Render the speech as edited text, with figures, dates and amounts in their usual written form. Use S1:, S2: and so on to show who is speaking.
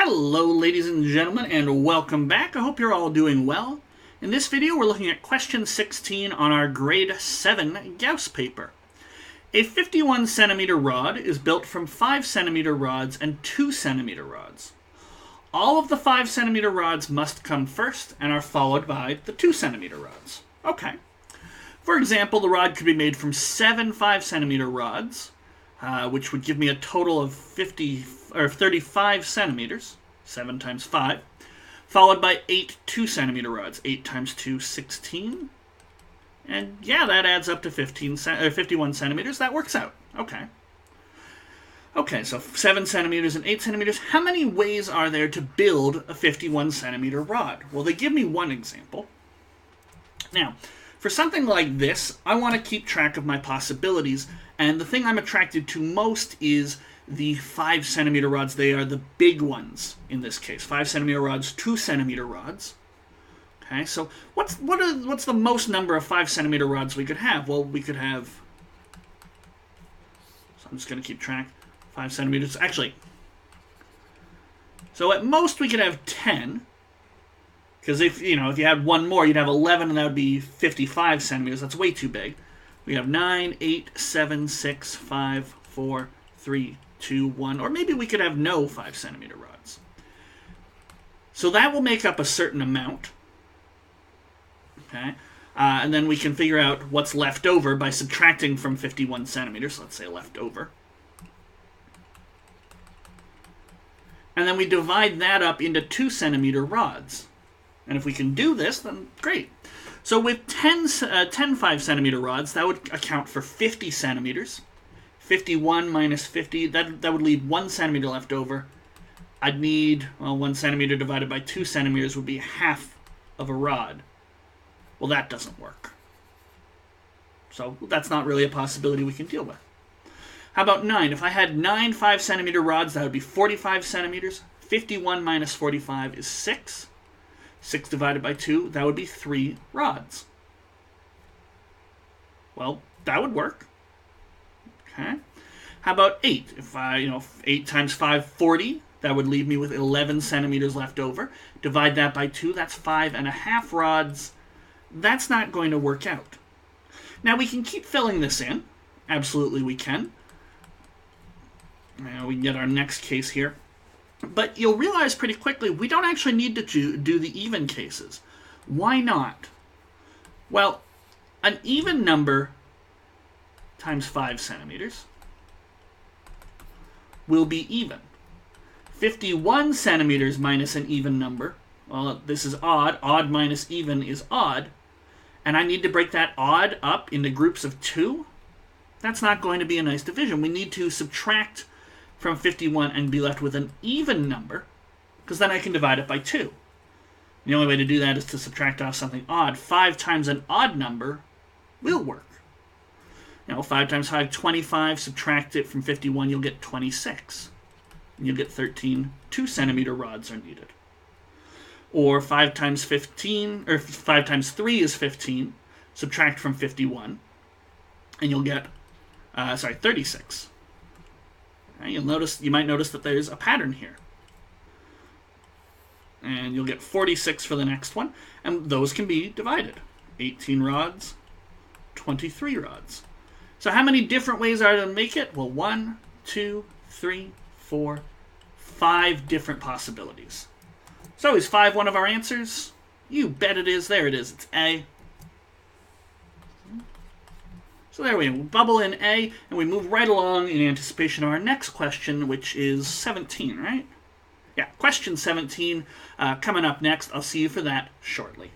S1: Hello ladies and gentlemen, and welcome back. I hope you're all doing well. In this video we're looking at question 16 on our grade 7 Gauss paper. A 51 centimeter rod is built from 5 centimeter rods and 2 centimeter rods. All of the 5 centimeter rods must come first and are followed by the 2 centimeter rods. Okay. For example, the rod could be made from 7 5 centimeter rods, which would give me a total of 35 centimeters, 7 times 5, followed by 8 2 centimeter rods. 8 times 2, 16. And yeah, that adds up to 51 centimeters. That works out. Okay. Okay, so 7 centimeters and 8 centimeters. How many ways are there to build a 51 centimeter rod? Well, they give me one example. Now, for something like this, I want to keep track of my possibilities, and the thing I'm attracted to most is the 5 centimeter rods. They are the big ones in this case. 5 centimeter rods, 2 centimeter rods. Okay, so what's the most number of 5 centimeter rods we could have? Well, we could have, so I'm just going to keep track, 5 centimeters, actually, so at most we could have 10, because if you had one more, you'd have 11, and that would be 55 centimeters. That's way too big. We have 9, 8, 7, 6, 5, 4, 3, 2, 1, or maybe we could have no 5 centimeter rods. So that will make up a certain amount. Okay, and then we can figure out what's left over by subtracting from 51 centimeters. Let's say left over. And then we divide that up into 2 centimeter rods. And if we can do this, then great. So with 10 5 centimeter rods, that would account for 50 centimeters. 51 minus 50, that would leave 1 centimeter left over. I'd need, well, 1 centimeter divided by 2 centimeters would be half of a rod. Well, that doesn't work. So that's not really a possibility we can deal with. How about 9? If I had 9 5 centimeter rods, that would be 45 centimeters. 51 minus 45 is 6. 6 divided by 2, that would be 3 rods. Well, that would work. Okay. How about 8? If 8 times 5, 40, that would leave me with 11 centimeters left over. Divide that by 2, that's 5.5 rods. That's not going to work out. Now, we can keep filling this in. Absolutely, we can. Now, we can get our next case here. But you'll realize pretty quickly we don't actually need to do the even cases. Why not? Well, an even number times 5 centimeters will be even. 51 centimeters minus an even number, well, this is odd. Odd minus even is odd. And I need to break that odd up into groups of 2. That's not going to be a nice division. We need to subtract from 51 and be left with an even number, because then I can divide it by 2. The only way to do that is to subtract off something odd. 5 times an odd number will work. 5 times 5, 25. Subtract it from 51, you'll get 26. And you'll get 13 2 centimeter rods are needed. Or 5 times 15, or 5 times 3 is 15. Subtract from 51, and you'll get 36. You might notice that there's a pattern here. And you'll get 46 for the next one, and those can be divided. 18 rods, 23 rods. So how many different ways are there to make it? Well, 1, 2, 3, 4, 5 different possibilities. So is 5 one of our answers? You bet it is. There it is. It's A. So there we bubble in A, and we move right along in anticipation of our next question, which is 17, right? Yeah, question 17 coming up next. I'll see you for that shortly.